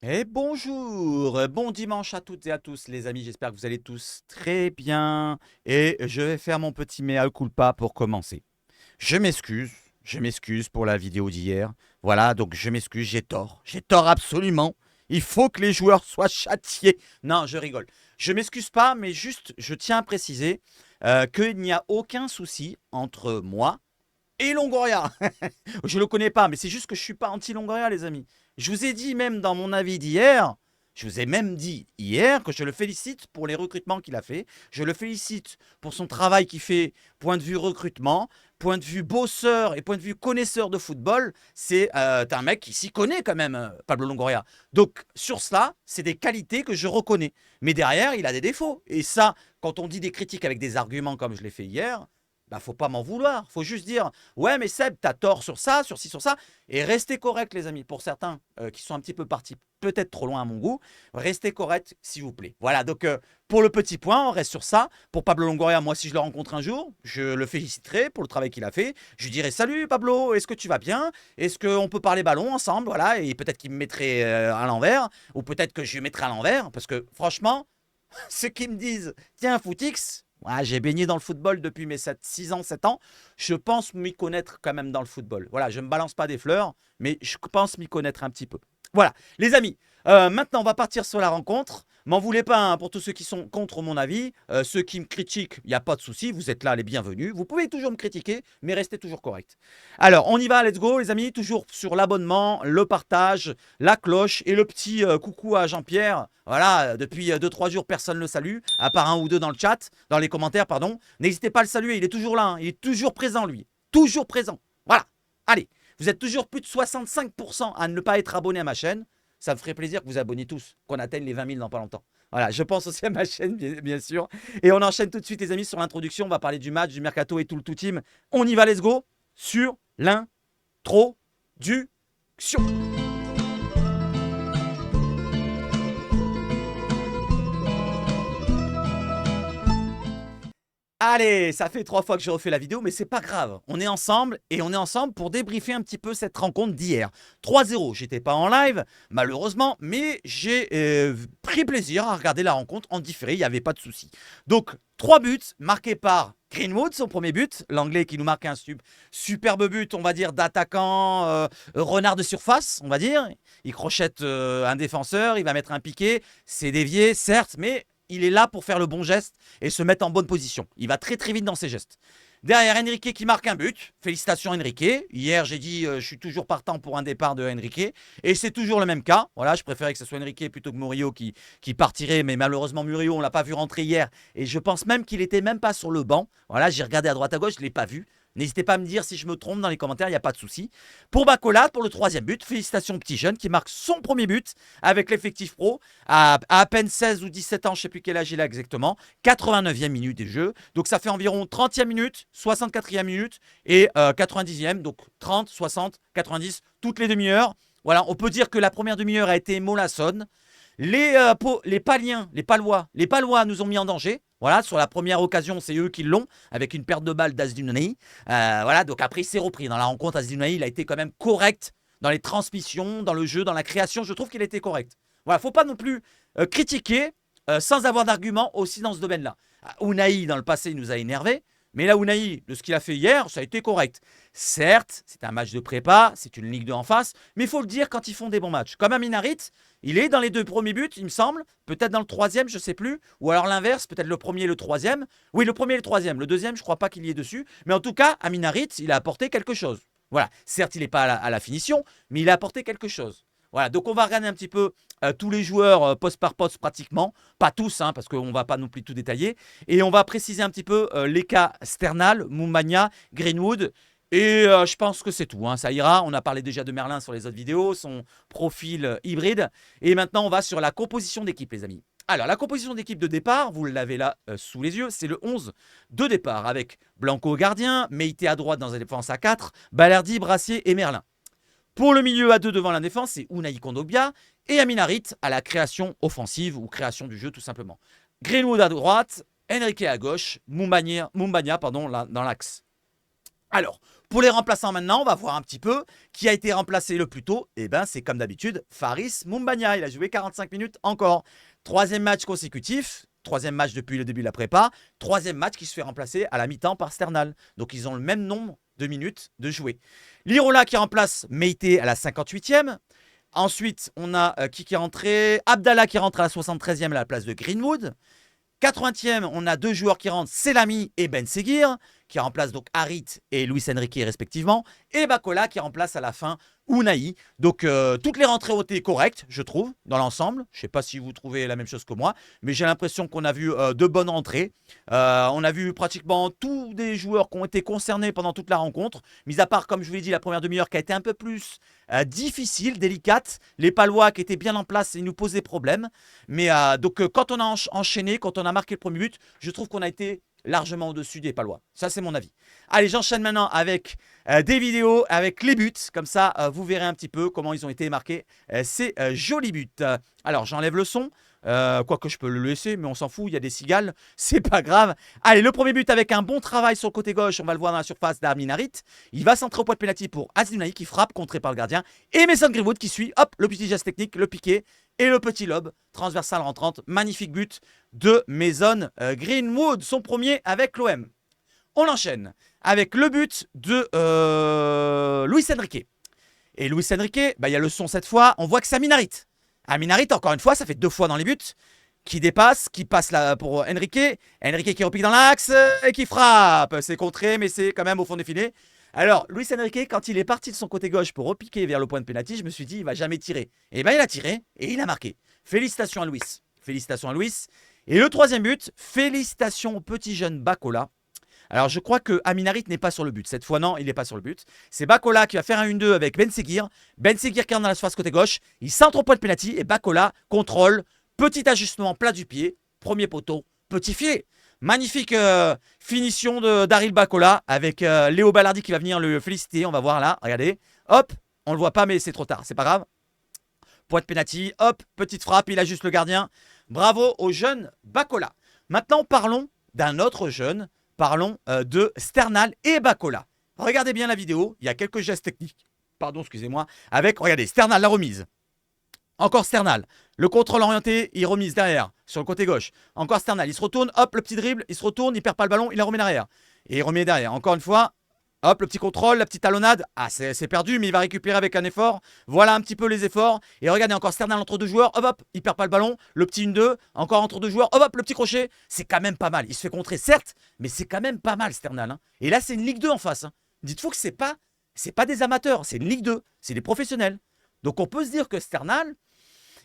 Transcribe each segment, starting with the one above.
Et bonjour, bon dimanche à toutes et à tous les amis, j'espère que vous allez tous très bien et je vais faire mon petit mea culpa pour commencer. Je m'excuse, je m'excuse pour la vidéo d'hier. Voilà, donc je m'excuse, j'ai tort absolument. Il faut que les joueurs soient châtiés. Non, je rigole. Je m'excuse pas, mais juste, je tiens à préciser qu'il n'y a aucun souci entre moi et Longoria. Je le connais pas, mais c'est juste que je suis pas anti-Longoria, les amis. Je vous ai dit même dans mon avis d'hier, je vous ai même dit hier que je le félicite pour les recrutements qu'il a fait. Je le félicite pour son travail qu'il fait, point de vue recrutement, point de vue bosseur et point de vue connaisseur de football. C'est un mec qui s'y connaît quand même, Pablo Longoria. Donc sur cela, c'est des qualités que je reconnais. Mais derrière, il a des défauts. Et ça, quand on dit des critiques avec des arguments comme je l'ai fait hier, bah faut pas m'en vouloir. Faut juste dire ouais, mais Seb, t'as tort sur ça, sur ci, sur ça. Et restez correct, les amis. Pour certains qui sont un petit peu partis peut-être trop loin à mon goût, restez correct, s'il vous plaît. Voilà, donc pour le petit point, on reste sur ça. Pour Pablo Longoria, moi, si je le rencontre un jour, je le féliciterai pour le travail qu'il a fait. Je lui dirai salut Pablo, est-ce que tu vas bien? Est-ce qu'on peut parler ballon ensemble? Voilà, et peut-être qu'il me mettrait à l'envers, ou peut-être que je lui mettrai à l'envers, parce que franchement, ceux qui me disent tiens, Footix, ouais, j'ai baigné dans le football depuis mes 6 ans, 7 ans. Je pense m'y connaître quand même dans le football. Voilà, je ne me balance pas des fleurs, mais je pense m'y connaître un petit peu. Voilà, les amis, maintenant on va partir sur la rencontre. M'en voulez pas hein, pour tous ceux qui sont contre mon avis. Ceux qui me critiquent, il n'y a pas de souci, vous êtes là les bienvenus. Vous pouvez toujours me critiquer, mais restez toujours correct. Alors, on y va, let's go les amis, toujours sur l'abonnement, le partage, la cloche et le petit coucou à Jean-Pierre. Voilà, depuis 2-3 jours, personne ne le salue, à part un ou deux dans le chat, dans les commentaires, pardon. N'hésitez pas à le saluer, il est toujours là, hein, il est toujours présent, lui. Toujours présent. Voilà. Allez, vous êtes toujours plus de 65% à ne pas être abonné à ma chaîne. Ça me ferait plaisir que vous abonniez tous, qu'on atteigne les 20 000 dans pas longtemps. Voilà, je pense aussi à ma chaîne, bien sûr. Et on enchaîne tout de suite, les amis, sur l'introduction. On va parler du match, du mercato et tout le tout team. On y va, let's go, sur l'introduction. Allez, ça fait 3 fois que je refais la vidéo, mais c'est pas grave. On est ensemble et on est ensemble pour débriefer un petit peu cette rencontre d'hier. 3-0, j'étais pas en live, malheureusement, mais j'ai pris plaisir à regarder la rencontre en différé, il n'y avait pas de souci. Donc, 3 buts marqués par Greenwood, son premier but, l'anglais qui nous marque un superbe but, on va dire, d'attaquant renard de surface, on va dire. Il crochette un défenseur, il va mettre un piqué, c'est dévié, certes, mais il est là pour faire le bon geste et se mettre en bonne position. Il va très très vite dans ses gestes. Derrière, Enrique qui marque un but. Félicitations Enrique. Hier, j'ai dit je suis toujours partant pour un départ de Enrique. Et c'est toujours le même cas. Voilà, je préférais que ce soit Enrique plutôt que Murillo qui partirait. Mais malheureusement, Murillo, on ne l'a pas vu rentrer hier. Et je pense même qu'il n'était même pas sur le banc. Voilà, j'ai regardé à droite à gauche, je ne l'ai pas vu. N'hésitez pas à me dire si je me trompe dans les commentaires, il n'y a pas de souci. Pour Bacola, pour le troisième but, félicitations petit jeune qui marque son premier but avec l'effectif pro à peine 16 ou 17 ans, je ne sais plus quel âge il a exactement. 89e minute des jeux. Donc ça fait environ 30e minute, 64e minute et 90e. Donc 30, 60, 90, toutes les demi-heures. Voilà, on peut dire que la première demi-heure a été mollassonne. Les Palois nous ont mis en danger. Voilà, sur la première occasion, c'est eux qui l'ont, avec une perte de balle d'Azdinouni. Voilà, donc après, il s'est repris. Dans la rencontre, Azdinouni, il a été quand même correct dans les transmissions, dans le jeu, dans la création. Je trouve qu'il a été correct. Voilà, faut pas non plus critiquer sans avoir d'argument aussi dans ce domaine-là. Unai, dans le passé, il nous a énervé. Mais là, Unai, de ce qu'il a fait hier, ça a été correct. Certes, c'est un match de prépa, c'est une Ligue 2 en face, mais il faut le dire quand ils font des bons matchs. Comme Amin Harit, il est dans les 2 premiers buts, il me semble. Peut-être dans le troisième, je ne sais plus. Ou alors l'inverse, peut-être le premier et le troisième. Oui, le premier et le troisième. Le deuxième, je ne crois pas qu'il y ait dessus. Mais en tout cas, Amin Harit, il a apporté quelque chose. Voilà. Certes, il n'est pas à la finition, mais il a apporté quelque chose. Voilà, donc on va regarder un petit peu tous les joueurs poste par poste pratiquement. Pas tous, hein, parce qu'on ne va pas non plus tout détailler. Et on va préciser un petit peu les cas Sternal, Moumbagna, Greenwood. Et je pense que c'est tout, hein, ça ira. On a parlé déjà de Merlin sur les autres vidéos, son profil hybride. Et maintenant, on va sur la composition d'équipe, les amis. Alors, la composition d'équipe de départ, vous l'avez là sous les yeux, c'est le 11 de départ avec Blanco au gardien, Meïté à droite dans la défense à 4, Balerdi, Brassier et Merlin. Pour le milieu à 2 devant la défense, c'est Unai Kondogbia et Amin Harit à la création offensive ou création du jeu tout simplement. Greenwood à droite, Enrique à gauche, Moumbagna dans l'axe. Alors, Pour les remplaçants maintenant, on va voir un petit peu qui a été remplacé le plus tôt. Et ben c'est comme d'habitude, Faris Moumbagna. Il a joué 45 minutes encore. Troisième match consécutif. Troisième match depuis le début de la prépa. Troisième match qui se fait remplacer à la mi-temps par Sternal. Donc ils ont le même nombre de minutes de jouer. Lirola qui remplace Meite à la 58e. Ensuite, on a qui est rentré? Abdallah qui rentre à la 73e à la place de Greenwood. 80e, on a deux joueurs qui rentrent, Selami et Ben Seguir, qui remplacent donc Harit et Luis Enrique respectivement, et Bakola qui remplace à la fin Unai. Donc toutes les rentrées ont été correctes, je trouve, dans l'ensemble. Je ne sais pas si vous trouvez la même chose que moi, mais j'ai l'impression qu'on a vu de bonnes rentrées. On a vu pratiquement tous des joueurs qui ont été concernés pendant toute la rencontre, mis à part, comme je vous l'ai dit, la première demi-heure qui a été un peu plus difficile, délicate. Les Palois qui étaient bien en place, ils nous posaient problème. Mais donc quand on a enchaîné, quand on a marqué le premier but, je trouve qu'on a été largement au-dessus des Palois. Ça, c'est mon avis. Allez, j'enchaîne maintenant avec des vidéos, avec les buts. Comme ça, vous verrez un petit peu comment ils ont été marqués, ces jolis buts. Alors, j'enlève le son. Quoique je peux le laisser, mais on s'en fout, il y a des cigales, c'est pas grave. Allez, le premier but avec un bon travail sur le côté gauche, on va le voir dans la surface d'Armin Harit. Il va centrer au point de pénalty pour Azimnaï qui frappe, contré par le gardien. Et Mason Greenwood qui suit, hop, le petit geste technique, le piqué et le petit lob transversal rentrante. Magnifique but de Mason Greenwood, son premier avec l'OM. On enchaîne avec le but de Luis Enrique. Et Luis Enrique, il y a le son cette fois, on voit que c'est Amin Harit. Amin Harit, encore une fois, ça fait 2 fois dans les buts, qui dépasse, qui passe là pour Enrique. Enrique qui repique dans l'axe et qui frappe. C'est contré, mais c'est quand même au fond des filets. Alors, Luis Enrique, quand il est parti de son côté gauche pour repiquer vers le point de pénalty, je me suis dit, il va jamais tirer. Et bien, il a tiré et il a marqué. Félicitations à Luis. Félicitations à Luis. Et le troisième but, félicitations au petit jeune Bakola. Alors, je crois que Amin Harit n'est pas sur le but. Cette fois, non, il n'est pas sur le but. C'est Bakola qui va faire un 1-2 avec Ben Seguir. Ben Seguir qui rentre dans la surface côté gauche. Il centre au point de pénalty et Bakola contrôle. Petit ajustement plat du pied. Premier poteau, petit filet. Magnifique finition d'Aril Bakola avec Léo Ballardi qui va venir le féliciter. On va voir là, regardez. Hop, on le voit pas mais c'est trop tard, c'est pas grave. Point de pénalty, hop, petite frappe, il ajuste le gardien. Bravo au jeune Bakola. Maintenant, parlons d'un autre jeune. Parlons de Sternal et Bakola. Regardez bien la vidéo, il y a quelques gestes techniques. Pardon, excusez-moi. Avec, regardez, Sternal, la remise. Encore Sternal. Le contrôle orienté, il remise derrière, sur le côté gauche. Encore Sternal, il se retourne, hop, le petit dribble, il se retourne, il perd pas le ballon, il la remet derrière. Et il remet derrière. Encore une fois, hop, le petit contrôle, la petite talonnade. Ah, c'est perdu, mais il va récupérer avec un effort. Voilà un petit peu les efforts. Et regardez, encore Sternal entre deux joueurs, hop, hop, il perd pas le ballon. Le petit 1-2, encore entre deux joueurs, hop, hop, le petit crochet. C'est quand même pas mal. Il se fait contrer, certes, mais c'est quand même pas mal, Sternal. Hein. Et là, c'est une Ligue 2 en face. Hein. Dites-vous que c'est pas des amateurs, c'est une Ligue 2, c'est des professionnels. Donc on peut se dire que Sternal,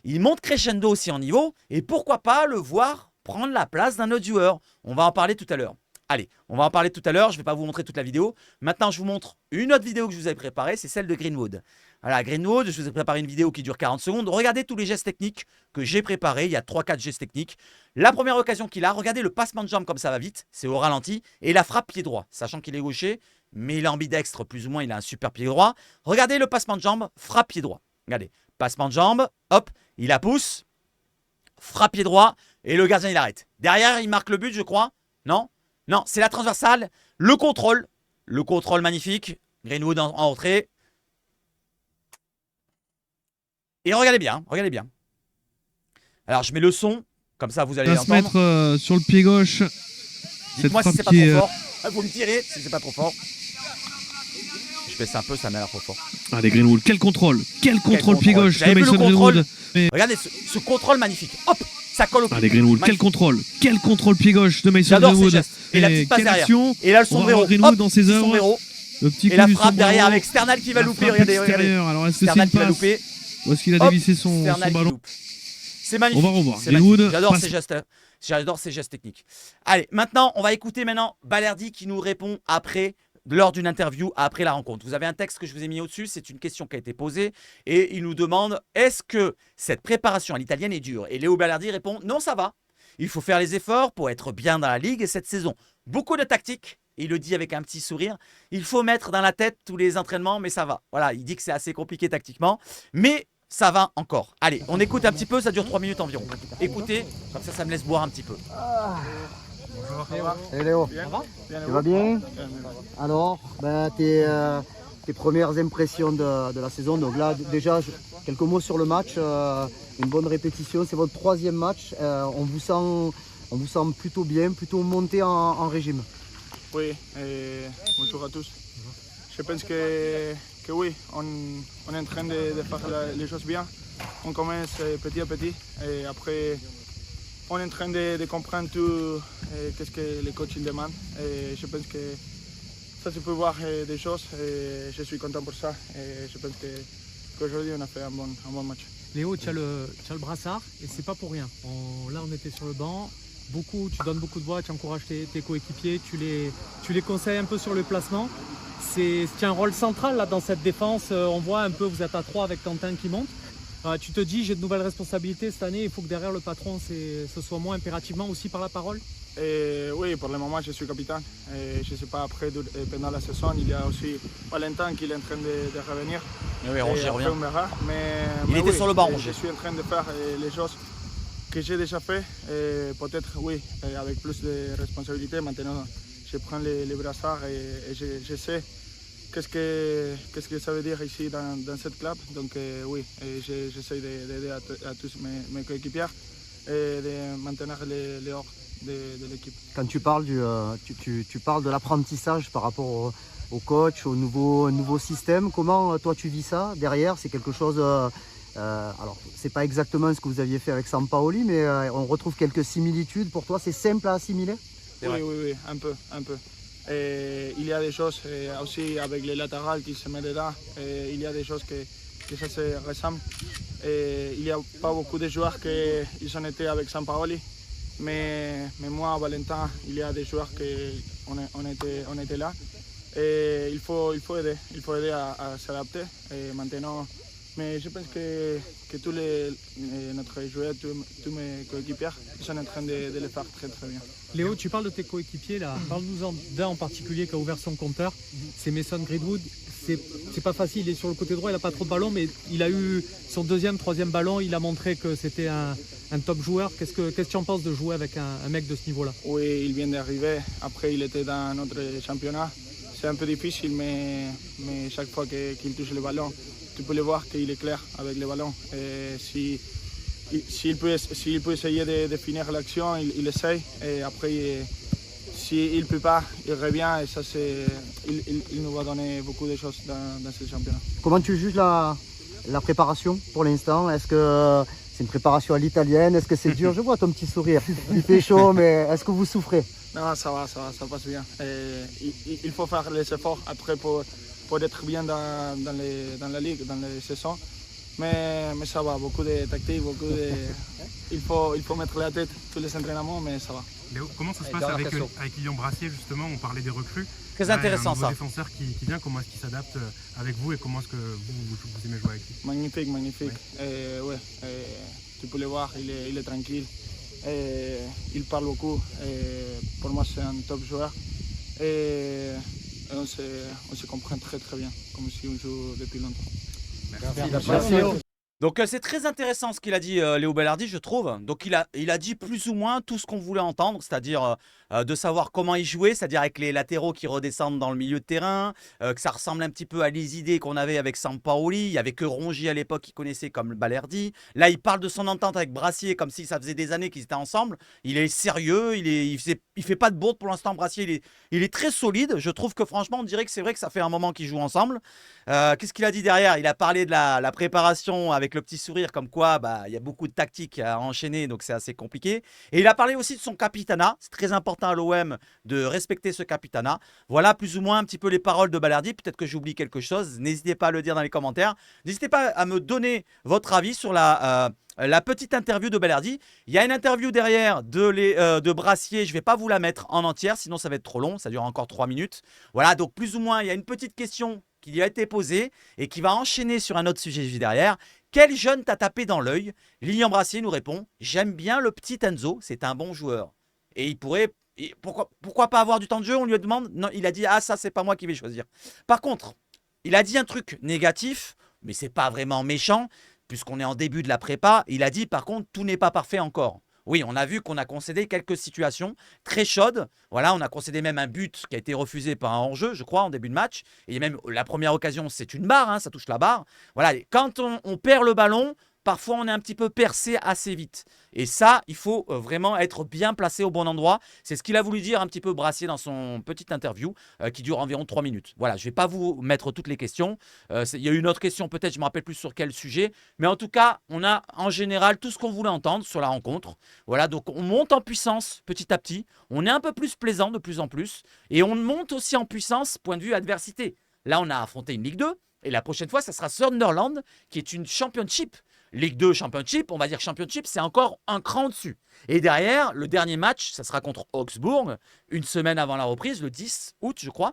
il monte crescendo aussi en niveau. Et pourquoi pas le voir prendre la place d'un autre joueur. On va en parler tout à l'heure. Allez, on va en parler tout à l'heure, je ne vais pas vous montrer toute la vidéo. Maintenant, je vous montre une autre vidéo que je vous avais préparée, c'est celle de Greenwood. Voilà, Greenwood, je vous ai préparé une vidéo qui dure 40 secondes. Regardez tous les gestes techniques que j'ai préparés, il y a 3-4 gestes techniques. La première occasion qu'il a, regardez le passement de jambe comme ça va vite, c'est au ralenti. Et la frappe pied droit, sachant qu'il est gaucher, mais il est ambidextre, plus ou moins, il a un super pied droit. Regardez le passement de jambe, frappe pied droit. Regardez, passement de jambe, hop, il la pousse, frappe pied droit, et le gardien il arrête. Derrière, il marque le but, je crois, non? Non, c'est la transversale, le contrôle magnifique, Greenwood en entrée. Et regardez bien, regardez bien. Alors je mets le son, comme ça vous allez l'entendre. Se mettre sur le pied gauche. Dites-moi si c'est pas trop fort. Vous me direz si c'est pas trop fort. Je baisse un peu, ça m'a l'air trop fort. Allez Greenwood, quel contrôle pied gauche de Mason Greenwood. Regardez ce contrôle magnifique, hop, ça colle au pied. Allez Greenwood, quel contrôle pied gauche de Mason Greenwood. Et la petite passe derrière. Action. Et là le sombrero, Greenwood dans ses œuvres. Et la frappe derrière avec Sternal qui va louper, regardez. Alors est-ce que c'est Sternal une qui va passe louper. Ou est-ce qu'il a dévissé son ballon? C'est magnifique. On va revoir. Greenwood, j'adore ces gestes techniques. Allez, maintenant, on va écouter Ballardi qui nous répond après, lors d'une interview, après la rencontre. Vous avez un texte que je vous ai mis au-dessus, c'est une question qui a été posée et il nous demande, est-ce que cette préparation à l'italienne est dure? Et Léo Ballardi répond, non, ça va. Il faut faire les efforts pour être bien dans la Ligue cette saison. Beaucoup de tactique. Il le dit avec un petit sourire. Il faut mettre dans la tête tous les entraînements, mais ça va. Voilà, il dit que c'est assez compliqué tactiquement, mais ça va encore. Allez, on écoute un petit peu, ça dure 3 minutes environ. Écoutez, comme ça me laisse boire un petit peu. Salut Léo, tu vas bien? Alors, tes premières impressions de la saison. Donc là, déjà, quelques mots sur le match. Une bonne répétition. C'est votre 3e match. On vous sent plutôt bien, plutôt monté en régime. Oui, bonjour à tous. Je pense que oui, on est en train de faire les choses bien. On commence petit à petit et après on est en train de comprendre tout qu'est-ce que les coachs demandent. Et je pense que ça se peut voir des choses et je suis content pour ça. Et je pense qu'aujourd'hui on a fait un bon match. Léo, tu as le brassard et c'est pas pour rien. Là on était sur le banc. Tu donnes beaucoup de voix, tu encourages tes coéquipiers, tu les conseilles un peu sur le placement. Tu as un rôle central là, dans cette défense. On voit un peu, vous êtes à 3 avec Quentin qui monte. Tu te dis, j'ai de nouvelles responsabilités cette année, il faut que derrière le patron, ce soit moi impérativement aussi par la parole. Oui, pour le moment, je suis capitaine. Et je ne sais pas, après, pendant la saison, il y a aussi Valentin qui est en train de revenir. Oui, Rongier revient. On verra. Il était sur le banc, Rongier. Je suis en train de faire les choses que j'ai déjà fait. Peut-être, oui, avec plus de responsabilités. Maintenant, je prends les brassards et je sais qu'est-ce que ça veut dire ici dans cette club. Donc oui, j'essaie d'aider à tous mes coéquipiers et de maintenir les ordres de l'équipe. Quand tu parles, tu parles de l'apprentissage par rapport au coach, au nouveau système, comment toi tu vis ça derrière? C'est quelque chose... alors, c'est pas exactement ce que vous aviez fait avec Sampaoli, mais on retrouve quelques similitudes. Pour toi, c'est simple à assimiler? Oui, un peu. Et il y a des choses aussi avec les latérales qui se mettent dedans. Et il y a des choses que ça se ressemble. Et il n'y a pas beaucoup de joueurs qui ont été avec Sampaoli. Mais moi, Valentin, il y a des joueurs on était là. Et il faut aider à s'adapter. Et maintenant, mais je pense que tous notre joueur, tous mes coéquipiers, sont en train de le faire très très bien. Léo, tu parles de tes coéquipiers là. Parle-nous d'un en particulier qui a ouvert son compteur. C'est Mason Greenwood. C'est pas facile, il est sur le côté droit, il n'a pas trop de ballons, mais il a eu son 2e, 3e ballon. Il a montré que c'était un top joueur. Qu'est-ce que tu en penses de jouer avec un mec de ce niveau-là? Oui, il vient d'arriver. Après, il était dans notre championnat. C'est un peu difficile, mais chaque fois qu'il touche le ballon, tu peux le voir qu'il est clair avec le ballon. Et s'il peut essayer de finir l'action, il essaye. Et après, s'il ne peut pas, il revient. Et ça, il nous va donner beaucoup de choses dans ce championnat. Comment tu juges la préparation pour l'instant? Est-ce que c'est une préparation à l'italienne? Est-ce que c'est dur? Je vois ton petit sourire. Il fait chaud, mais est-ce que vous souffrez? Non, ça passe bien. Il faut faire les efforts après pour être bien dans la ligue, dans les saisons. Mais ça va, beaucoup de tactique, il faut mettre la tête tous les entraînements, mais ça va. Léo, comment ça se passe avec Lilian Brassier justement? On parlait des recrues. Très intéressant ça. Un défenseur qui vient, comment est-ce qu'il s'adapte avec vous et comment est-ce que vous aimez jouer avec lui? Magnifique. Tu peux le voir, il est tranquille. Il parle beaucoup. Pour moi, c'est un top joueur. Et on se comprend très très bien, comme si on joue depuis longtemps. Merci Léo. Donc c'est très intéressant ce qu'il a dit Léo Belardi, je trouve. Donc il a dit plus ou moins tout ce qu'on voulait entendre, c'est-à-dire de savoir comment il jouait, c'est-à-dire avec les latéraux qui redescendent dans le milieu de terrain, que ça ressemble un petit peu à les idées qu'on avait avec Sampaoli. Il n'y avait que Rongier à l'époque qui connaissait comme Balerdi. Là, il parle de son entente avec Brassier comme si ça faisait des années qu'ils étaient ensemble. Il est sérieux, il fait pas de bourde pour l'instant. Brassier, il est très solide. Je trouve que franchement, on dirait que c'est vrai que ça fait un moment qu'ils jouent ensemble. Qu'est-ce qu'il a dit derrière? Il a parlé de la préparation avec le petit sourire, comme quoi il y a beaucoup de tactiques à enchaîner, donc c'est assez compliqué. Et il a parlé aussi de son capitanat. C'est très important à l'OM de respecter ce capitanat. Voilà plus ou moins un petit peu les paroles de Balerdi. Peut-être que j'oublie quelque chose. N'hésitez pas à le dire dans les commentaires. N'hésitez pas à me donner votre avis sur la petite interview de Balerdi. Il y a une interview derrière de Brassier. Je ne vais pas vous la mettre en entière, sinon ça va être trop long. Ça dure encore 3 minutes. Voilà, donc plus ou moins, il y a une petite question qui lui a été posée et qui va enchaîner sur un autre sujet juste derrière. Quel jeune t'a tapé dans l'œil? Lilian Brassier nous répond: j'aime bien le petit Enzo, c'est un bon joueur. Et il pourrait... Pourquoi pas avoir du temps de jeu? On lui demande. Non, il a dit: ah, ça, c'est pas moi qui vais choisir. Par contre, il a dit un truc négatif, mais c'est pas vraiment méchant, puisqu'on est en début de la prépa. Il a dit, par contre, tout n'est pas parfait encore. Oui, on a vu qu'on a concédé quelques situations très chaudes. Voilà, on a concédé même un but qui a été refusé par un hors-jeu, je crois, en début de match. Et même la première occasion, c'est une barre, hein, ça touche la barre. Voilà, et quand on perd le ballon, parfois on est un petit peu percé assez vite. Et ça, il faut vraiment être bien placé au bon endroit. C'est ce qu'il a voulu dire un petit peu Brassier dans son petite interview qui dure environ 3 minutes. Voilà, je ne vais pas vous mettre toutes les questions. Il y a eu une autre question peut-être, je ne me rappelle plus sur quel sujet. Mais en tout cas, on a en général tout ce qu'on voulait entendre sur la rencontre. Voilà, donc on monte en puissance petit à petit. On est un peu plus plaisant de plus en plus. Et on monte aussi en puissance point de vue adversité. Là, on a affronté une Ligue 2. Et la prochaine fois, ça sera Sunderland qui est une Championship. Ligue 2 Championship, on va dire Championship, c'est encore un cran au-dessus. Et derrière, le dernier match, ça sera contre Augsbourg, une semaine avant la reprise, le 10 août, je crois.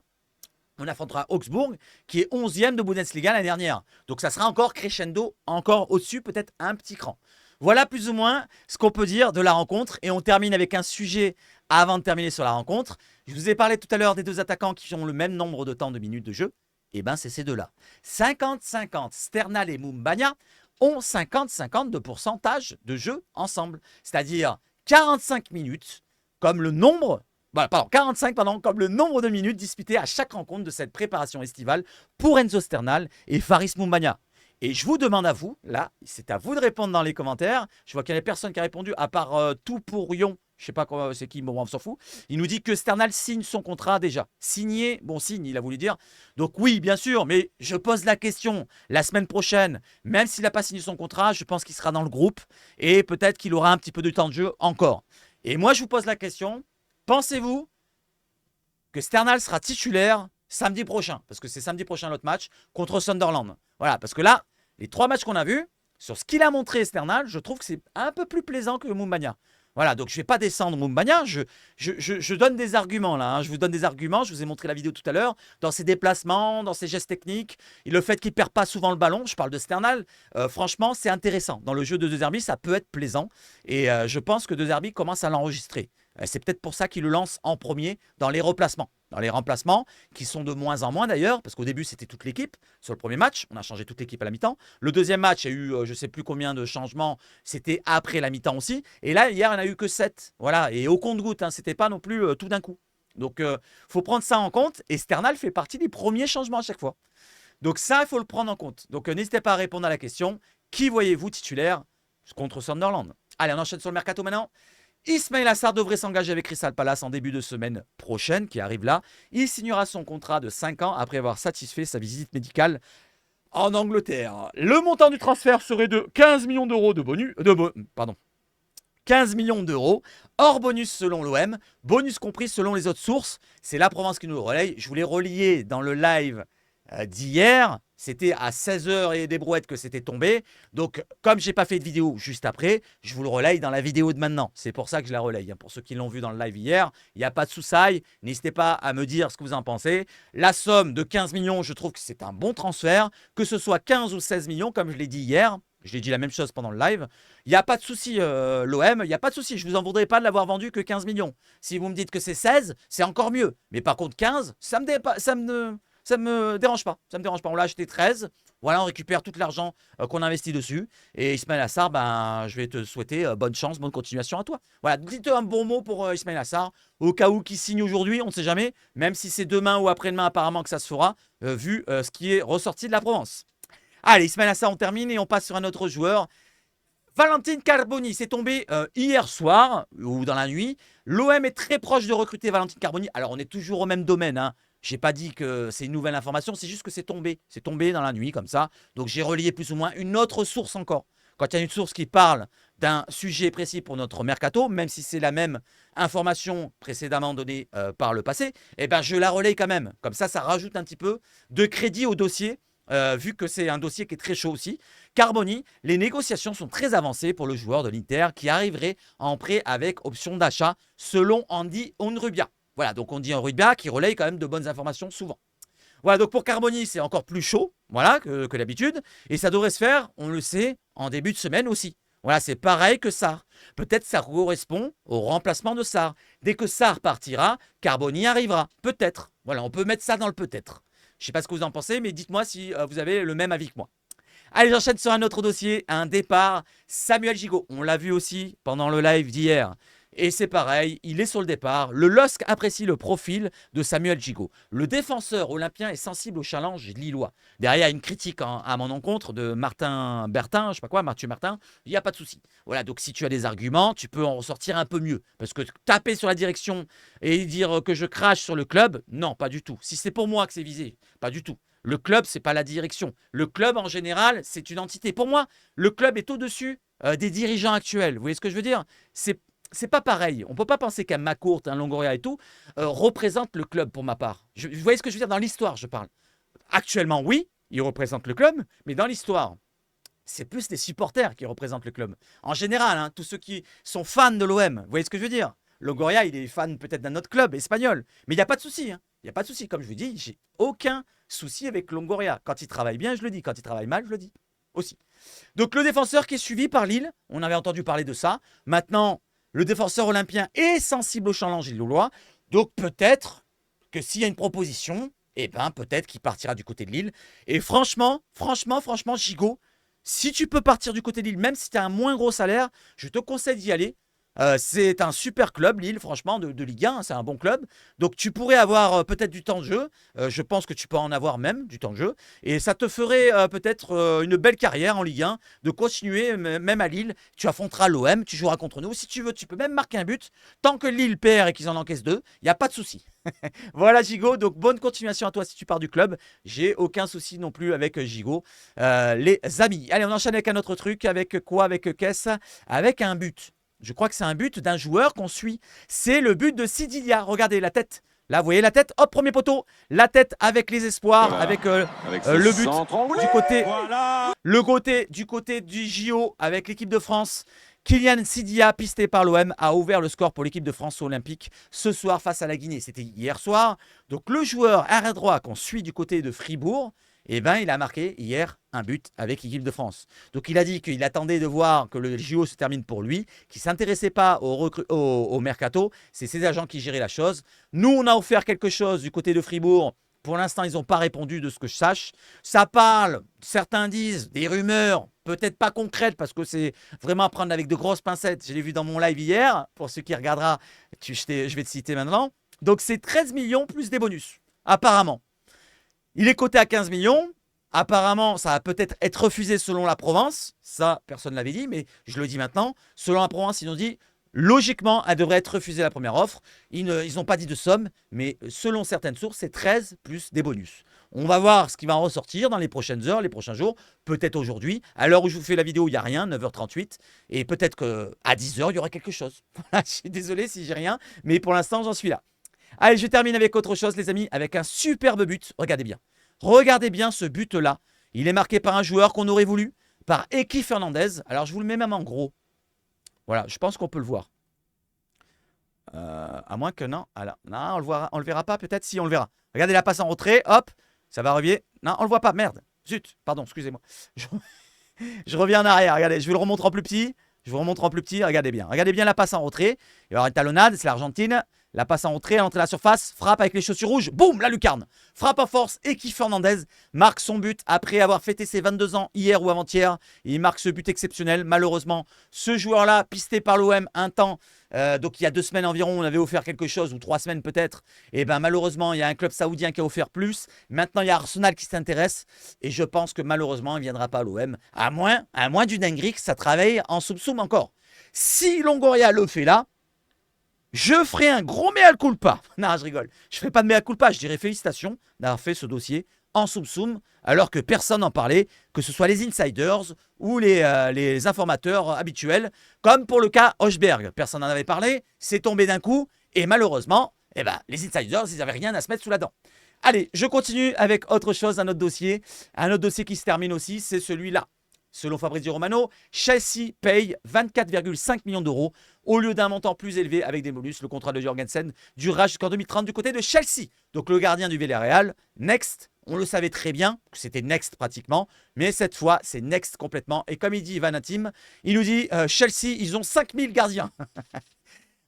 On affrontera Augsbourg, qui est 11e de Bundesliga l'année dernière. Donc ça sera encore crescendo, encore au-dessus, peut-être un petit cran. Voilà plus ou moins ce qu'on peut dire de la rencontre. Et on termine avec un sujet avant de terminer sur la rencontre. Je vous ai parlé tout à l'heure des deux attaquants qui ont le même nombre de temps de minutes de jeu. Et bien c'est ces deux-là. 50-50, Sternal et Moumbagna ont 50-50 de pourcentage de jeu ensemble. C'est-à-dire 45 minutes comme le nombre, comme le nombre de minutes disputées à chaque rencontre de cette préparation estivale pour Enzo Sternal et Faris Moumbagna. Et je vous demande à vous, là, c'est à vous de répondre dans les commentaires. Je vois qu'il y a personne qui a répondu, à part Tout pour Rion. Je ne sais pas c'est qui, bon, on s'en fout. Il nous dit que Sternal signe son contrat déjà. Signé, bon signe, il a voulu dire. Donc oui, bien sûr, mais je pose la question. La semaine prochaine, même s'il n'a pas signé son contrat, je pense qu'il sera dans le groupe. Et peut-être qu'il aura un petit peu de temps de jeu encore. Et moi, je vous pose la question. Pensez-vous que Sternal sera titulaire samedi prochain? Parce que c'est samedi prochain l'autre match contre Sunderland. Voilà, parce que là, les 3 matchs qu'on a vus, sur ce qu'il a montré Sternal, je trouve que c'est un peu plus plaisant que Moumbagna. Voilà, donc je ne vais pas descendre Moumbagna, je donne des arguments là, hein. Je vous donne des arguments, je vous ai montré la vidéo tout à l'heure, dans ses déplacements, dans ses gestes techniques, et le fait qu'il ne perd pas souvent le ballon, je parle de Sternal, franchement c'est intéressant. Dans le jeu de De Zerbi, ça peut être plaisant, et je pense que De Zerbi commence à l'enregistrer. C'est peut-être pour ça qu'il le lance en premier dans les replacements. Dans les remplacements, qui sont de moins en moins d'ailleurs, parce qu'au début c'était toute l'équipe. Sur le premier match, on a changé toute l'équipe à la mi-temps. Le deuxième match, il y a eu je ne sais plus combien de changements, c'était après la mi-temps aussi. Et là, hier, il n'y en a eu que 7. Voilà, et au compte-gouttes, hein, c'était pas non plus tout d'un coup. Donc, il faut prendre ça en compte. Et Sternal fait partie des premiers changements à chaque fois. Donc ça, il faut le prendre en compte. Donc n'hésitez pas à répondre à la question. Qui voyez-vous titulaire contre Sunderland? Allez, on enchaîne sur le mercato maintenant. Ismaïla Sarr devrait s'engager avec Crystal Palace en début de semaine prochaine, qui arrive là. Il signera son contrat de 5 ans après avoir satisfait sa visite médicale en Angleterre. Le montant du transfert serait de 15 millions d'euros 15 millions d'euros, hors bonus selon l'OM, bonus compris selon les autres sources. C'est la Provence qui nous le relaye. Je vous l'ai relié dans le live d'hier. C'était à 16h et des brouettes que c'était tombé. Donc, comme je n'ai pas fait de vidéo juste après, je vous le relaye dans la vidéo de maintenant. C'est pour ça que je la relaye. Pour ceux qui l'ont vu dans le live hier, il n'y a pas de soussaille. N'hésitez pas à me dire ce que vous en pensez. La somme de 15 millions, je trouve que c'est un bon transfert. Que ce soit 15 ou 16 millions, comme je l'ai dit hier. Je l'ai dit la même chose pendant le live. Il n'y a pas de souci, l'OM. Il n'y a pas de souci. Je ne vous en voudrais pas de l'avoir vendu que 15 millions. Si vous me dites que c'est 16, c'est encore mieux. Mais par contre, 15, ça me dérange pas. Ça me dérange pas. On l'a acheté 13. Voilà, on récupère tout l'argent qu'on investit dessus. Et Ismaïla Sarr, je vais te souhaiter bonne chance, bonne continuation à toi. Voilà, dites un bon mot pour Ismaïla Sarr. Au cas où qu'il signe aujourd'hui, on ne sait jamais. Même si c'est demain ou après-demain apparemment que ça se fera, vu ce qui est ressorti de la Provence. Allez, Ismaïla Sarr, on termine et on passe sur un autre joueur. Valentin Carboni, c'est tombé hier soir ou dans la nuit. L'OM est très proche de recruter Valentin Carboni. Alors, on est toujours au même domaine, hein. Je n'ai pas dit que c'est une nouvelle information, c'est juste que c'est tombé. C'est tombé dans la nuit comme ça. Donc j'ai relié plus ou moins une autre source encore. Quand il y a une source qui parle d'un sujet précis pour notre mercato, même si c'est la même information précédemment donnée par le passé, eh ben je la relaye quand même. Comme ça rajoute un petit peu de crédit au dossier, vu que c'est un dossier qui est très chaud aussi. Carboni, les négociations sont très avancées pour le joueur de l'Inter qui arriverait en prêt avec option d'achat selon Andy Onrubia. Voilà, donc on dit un Rubia qui relaye quand même de bonnes informations souvent. Voilà, donc pour Carboni, c'est encore plus chaud, voilà, que d'habitude. Et ça devrait se faire, on le sait, en début de semaine aussi. Voilà, c'est pareil que Sarr. Peut-être ça correspond au remplacement de Sarr. Dès que Sarr partira, Carboni arrivera. Peut-être. Voilà, on peut mettre ça dans le peut-être. Je ne sais pas ce que vous en pensez, mais dites-moi si vous avez le même avis que moi. Allez, j'enchaîne sur un autre dossier, un départ. Samuel Gigot, on l'a vu aussi pendant le live d'hier. Et c'est pareil, il est sur le départ. Le LOSC apprécie le profil de Samuel Gigot. Le défenseur olympien est sensible au challenge lillois. Derrière, il y a une critique à mon encontre de Martin Bertin, je sais pas quoi, Mathieu Martin. Il n'y a pas de souci. Voilà, donc si tu as des arguments, tu peux en ressortir un peu mieux. Parce que taper sur la direction et dire que je crache sur le club, non, pas du tout. Si c'est pour moi que c'est visé, pas du tout. Le club, c'est pas la direction. Le club, en général, c'est une entité. Pour moi, le club est au-dessus des dirigeants actuels. Vous voyez ce que je veux dire? C'est pas pareil. On ne peut pas penser qu'un McCourt, un Longoria et tout représentent le club pour ma part. Vous voyez ce que je veux dire? Dans l'histoire, je parle. Actuellement, oui, ils représentent le club, mais dans l'histoire, c'est plus les supporters qui représentent le club. En général, hein, tous ceux qui sont fans de l'OM, vous voyez ce que je veux dire? Longoria, il est fan peut-être d'un autre club espagnol, mais il n'y a pas de souci. Hein. Il n'y a pas de souci. Comme je vous dis, j'ai aucun souci avec Longoria. Quand il travaille bien, je le dis. Quand il travaille mal, je le dis aussi. Donc le défenseur qui est suivi par Lille, on avait entendu parler de ça. Maintenant, le défenseur olympien est sensible au challenge lillois. Donc peut-être que s'il y a une proposition, eh ben peut-être qu'il partira du côté de Lille. Et franchement, Gigot, si tu peux partir du côté de Lille, même si tu as un moins gros salaire, je te conseille d'y aller. C'est un super club, Lille, franchement, de Ligue 1, c'est un bon club. Donc tu pourrais avoir peut-être du temps de jeu. Je pense que tu peux en avoir même du temps de jeu. Et ça te ferait peut-être une belle carrière en Ligue 1, de continuer même à Lille. Tu affronteras l'OM, tu joueras contre nous. Si tu veux, tu peux même marquer un but. Tant que Lille perd et qu'ils en encaissent 2, il n'y a pas de souci. Voilà Gigot, donc bonne continuation à toi si tu pars du club. J'ai aucun souci non plus avec Gigot, les amis. Allez, on enchaîne avec un autre truc. Avec quoi? Avec Kess? Avec un but. Je crois que c'est un but d'un joueur qu'on suit. C'est le but de Sidilia. Regardez la tête. Là, vous voyez la tête. Hop, premier poteau. La tête avec les espoirs, voilà. Avec le but du côté, voilà. Du côté du JO avec l'équipe de France. Kylian Sidilia, pisté par l'OM, a ouvert le score pour l'équipe de France olympique ce soir face à la Guinée. C'était hier soir. Donc le joueur arrière droit qu'on suit du côté de Fribourg, eh ben, il a marqué hier un but avec l'équipe de France. Donc il a dit qu'il attendait de voir que le JO se termine pour lui, qu'il ne s'intéressait pas au mercato. C'est ses agents qui géraient la chose. Nous, on a offert quelque chose du côté de Fribourg. Pour l'instant, ils n'ont pas répondu de ce que je sache. Ça parle, certains disent, des rumeurs, peut-être pas concrètes, parce que c'est vraiment à prendre avec de grosses pincettes. Je l'ai vu dans mon live hier. Pour ceux qui regardera, je vais te citer maintenant. Donc c'est 13 millions plus des bonus, apparemment. Il est coté à 15 millions. Apparemment, ça va peut-être être refusé selon la province. Ça, personne ne l'avait dit, mais je le dis maintenant. Selon la province, ils ont dit, logiquement, elle devrait être refusée la première offre. Ils n'ont pas dit de somme, mais selon certaines sources, c'est 13 plus des bonus. On va voir ce qui va en ressortir dans les prochaines heures, les prochains jours. Peut-être aujourd'hui. À l'heure où je vous fais la vidéo, il n'y a rien, 9h38. Et peut-être qu'à 10h, il y aura quelque chose. Je suis désolé si j'ai rien, mais pour l'instant, j'en suis là. Allez, je termine avec autre chose, les amis, avec un superbe but. Regardez bien. Regardez bien ce but-là. Il est marqué par un joueur qu'on aurait voulu, par Eki Fernandez. Alors, je vous le mets même en gros. Voilà, je pense qu'on peut le voir. À moins que non. Alors, non, on le verra pas peut-être. Si, on le verra. Regardez la passe en retrait. Hop, ça va revier. Non, on le voit pas. Merde. Zut. Pardon, excusez-moi. Je reviens en arrière. Regardez, je vais le remontrer en plus petit. Regardez bien. Regardez bien la passe en retrait. Il y aura une talonnade. C'est l'Argentine. La passe en retrait, à l'entrée de la surface, frappe avec les chaussures rouges, boum, la lucarne. Frappe en force, Eki Fernandez marque son but après avoir fêté ses 22 ans hier ou avant-hier. Il marque ce but exceptionnel. Malheureusement, ce joueur-là, pisté par l'OM un temps, donc il y a 2 semaines environ, on avait offert quelque chose, ou 3 semaines peut-être. Et bien malheureusement, il y a un club saoudien qui a offert plus. Maintenant, il y a Arsenal qui s'intéresse. Et je pense que malheureusement, il ne viendra pas à l'OM. À moins du dinguerie que ça travaille en soum-soum encore. Si Longoria le fait là, je ferai un gros mea culpa. Non, je rigole. Je ne ferai pas de mea culpa. Je dirais félicitations d'avoir fait ce dossier en soum-soum, alors que personne n'en parlait, que ce soit les insiders ou les informateurs habituels, comme pour le cas Hochberg. Personne n'en avait parlé, c'est tombé d'un coup, et malheureusement, les insiders, ils n'avaient rien à se mettre sous la dent. Allez, je continue avec autre chose, un autre dossier qui se termine aussi, c'est celui-là. Selon Fabrizio Romano, Chelsea paye 24,5 millions d'euros au lieu d'un montant plus élevé avec des bonus. Le contrat de Jorgensen durera jusqu'en 2030 du côté de Chelsea. Donc le gardien du Villarreal, Next, on le savait très bien, que c'était Next pratiquement, mais cette fois c'est Next complètement. Et comme il dit Ivan Intim, il nous dit Chelsea, ils ont 5000 gardiens.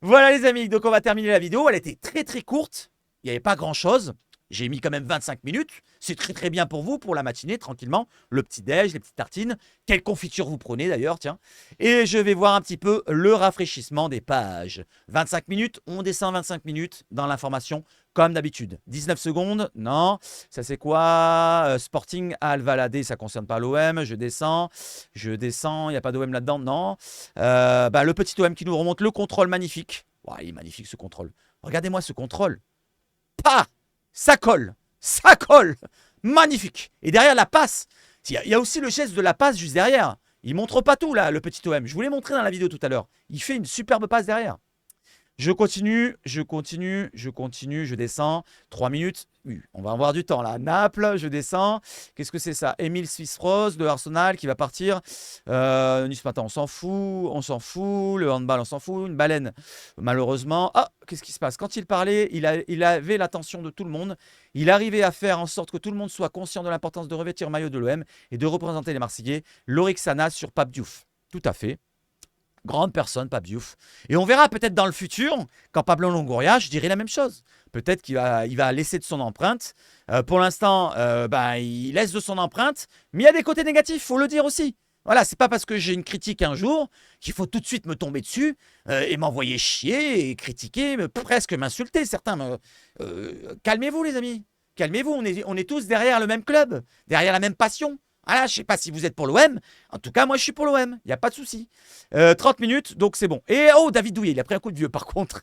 Voilà les amis, donc on va terminer la vidéo. Elle était très très courte, il n'y avait pas grand chose. J'ai mis quand même 25 minutes. C'est très très bien pour vous, pour la matinée, tranquillement. Le petit-déj, les petites tartines. Quelle confiture vous prenez d'ailleurs, tiens. Et je vais voir un petit peu le rafraîchissement des pages. 25 minutes, on descend 25 minutes dans l'information, comme d'habitude. 19 secondes, non. Ça c'est quoi Sporting Alvalade, ça ne concerne pas l'OM. Je descends, il n'y a pas d'OM là-dedans, non. Le petit OM qui nous remonte le contrôle magnifique. Ouais, il est magnifique ce contrôle. Regardez-moi ce contrôle. Pas ça colle, magnifique. Et derrière la passe, il y a aussi le geste de la passe juste derrière. Il montre pas tout là, le petit OM. Je vous l'ai montré dans la vidéo tout à l'heure. Il fait une superbe passe derrière. Je continue, je descends. 3 minutes. Oui, on va avoir du temps là. Naples, je descends. Qu'est-ce que c'est ça? Émile Suisse-Rose de Arsenal qui va partir. Nice Matin, on s'en fout. Le handball, on s'en fout. Une baleine, malheureusement. Ah, qu'est-ce qui se passe? Quand il parlait, il avait l'attention de tout le monde. Il arrivait à faire en sorte que tout le monde soit conscient de l'importance de revêtir le maillot de l'OM et de représenter les Marseillais. Lorixana sur Pape Diouf. Tout à fait. Grande personne, Pape Diouf. Et on verra peut-être dans le futur, quand Pablo Longoria, je dirai la même chose. Peut-être qu'il va laisser de son empreinte. Pour l'instant, il laisse de son empreinte. Mais il y a des côtés négatifs, il faut le dire aussi. Voilà, c'est pas parce que j'ai une critique un jour qu'il faut tout de suite me tomber dessus et m'envoyer chier et critiquer, presque m'insulter. Certains calmez-vous les amis. Calmez-vous, on est tous derrière le même club, derrière la même passion. Ah là, je ne sais pas si vous êtes pour l'OM. En tout cas, moi, je suis pour l'OM. Il n'y a pas de souci. 30 minutes, donc c'est bon. Et oh, David Douillet, il a pris un coup de vieux par contre.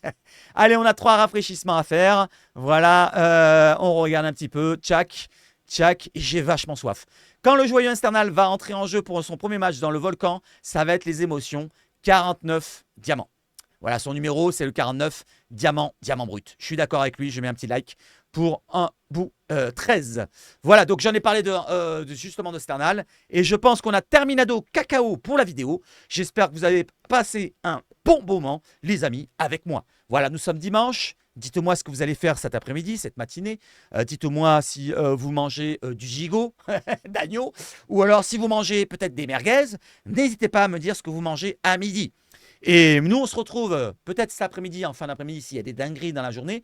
Allez, on a 3 rafraîchissements à faire. Voilà, on regarde un petit peu. Tchac, j'ai vachement soif. Quand le joyeux Instaurnal va entrer en jeu pour son premier match dans le Volcan, ça va être les émotions. 49 diamants. Voilà, son numéro, c'est le 49, diamant brut. Je suis d'accord avec lui, je mets un petit like pour un bout 13. Voilà, donc j'en ai parlé justement de Sternal. Et je pense qu'on a terminado cacao pour la vidéo. J'espère que vous avez passé un bon moment, les amis, avec moi. Voilà, nous sommes dimanche. Dites-moi ce que vous allez faire cet après-midi, cette matinée. Dites-moi si vous mangez du gigot d'agneau ou alors si vous mangez peut-être des merguez. N'hésitez pas à me dire ce que vous mangez à midi. Et nous, on se retrouve peut-être cet après-midi, en fin d'après-midi, s'il y a des dingueries dans la journée.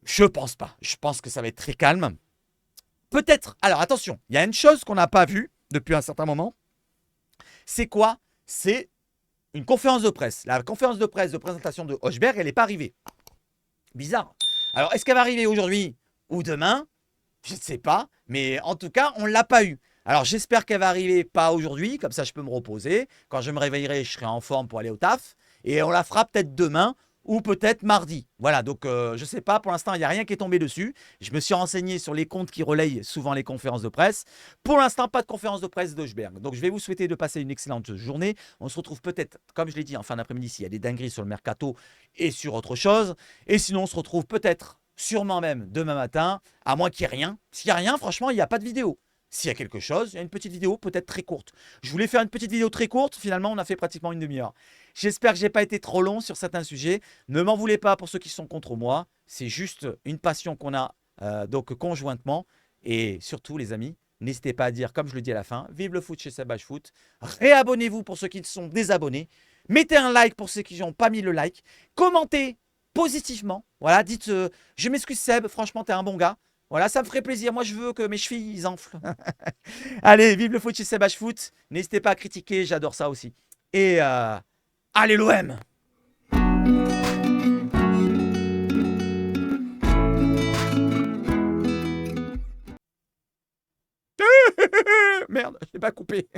Je pense pas. Je pense que ça va être très calme. Peut-être. Alors attention, il y a une chose qu'on n'a pas vue depuis un certain moment. C'est quoi? C'est une conférence de presse. La conférence de presse de présentation de Hochberg, elle n'est pas arrivée. Bizarre. Alors, est-ce qu'elle va arriver aujourd'hui ou demain? Je ne sais pas. Mais en tout cas, on ne l'a pas eu. Alors, j'espère qu'elle va arriver pas aujourd'hui. Comme ça, je peux me reposer. Quand je me réveillerai, je serai en forme pour aller au taf. Et on la fera peut-être demain ou peut-être mardi. Voilà, donc je ne sais pas. Pour l'instant, il n'y a rien qui est tombé dessus. Je me suis renseigné sur les comptes qui relayent souvent les conférences de presse. Pour l'instant, pas de conférence de presse d'Hochberg. Donc, je vais vous souhaiter de passer une excellente journée. On se retrouve peut-être, comme je l'ai dit, en fin d'après-midi, s'il y a des dingueries sur le mercato et sur autre chose. Et sinon, on se retrouve peut-être, sûrement même, demain matin, à moins qu'il n'y ait rien. S'il n'y a rien, franchement, il n'y a pas de vidéo. S'il y a quelque chose, il y a une petite vidéo peut-être très courte. Je voulais faire une petite vidéo très courte. Finalement, on a fait pratiquement une demi-heure. J'espère que je n'ai pas été trop long sur certains sujets. Ne m'en voulez pas pour ceux qui sont contre moi. C'est juste une passion qu'on a donc conjointement. Et surtout, les amis, n'hésitez pas à dire, comme je le dis à la fin, vive le foot chez Sebage Foot. Réabonnez-vous pour ceux qui sont désabonnés. Mettez un like pour ceux qui n'ont pas mis le like. Commentez positivement. Voilà, dites je m'excuse Seb, franchement, tu es un bon gars. Voilà, ça me ferait plaisir. Moi, je veux que mes chevilles ils enflent. Allez, vive le foot chez Sebage Foot. N'hésitez pas à critiquer, j'adore ça aussi. Et allez l'OM. Merde, je l'ai pas coupé.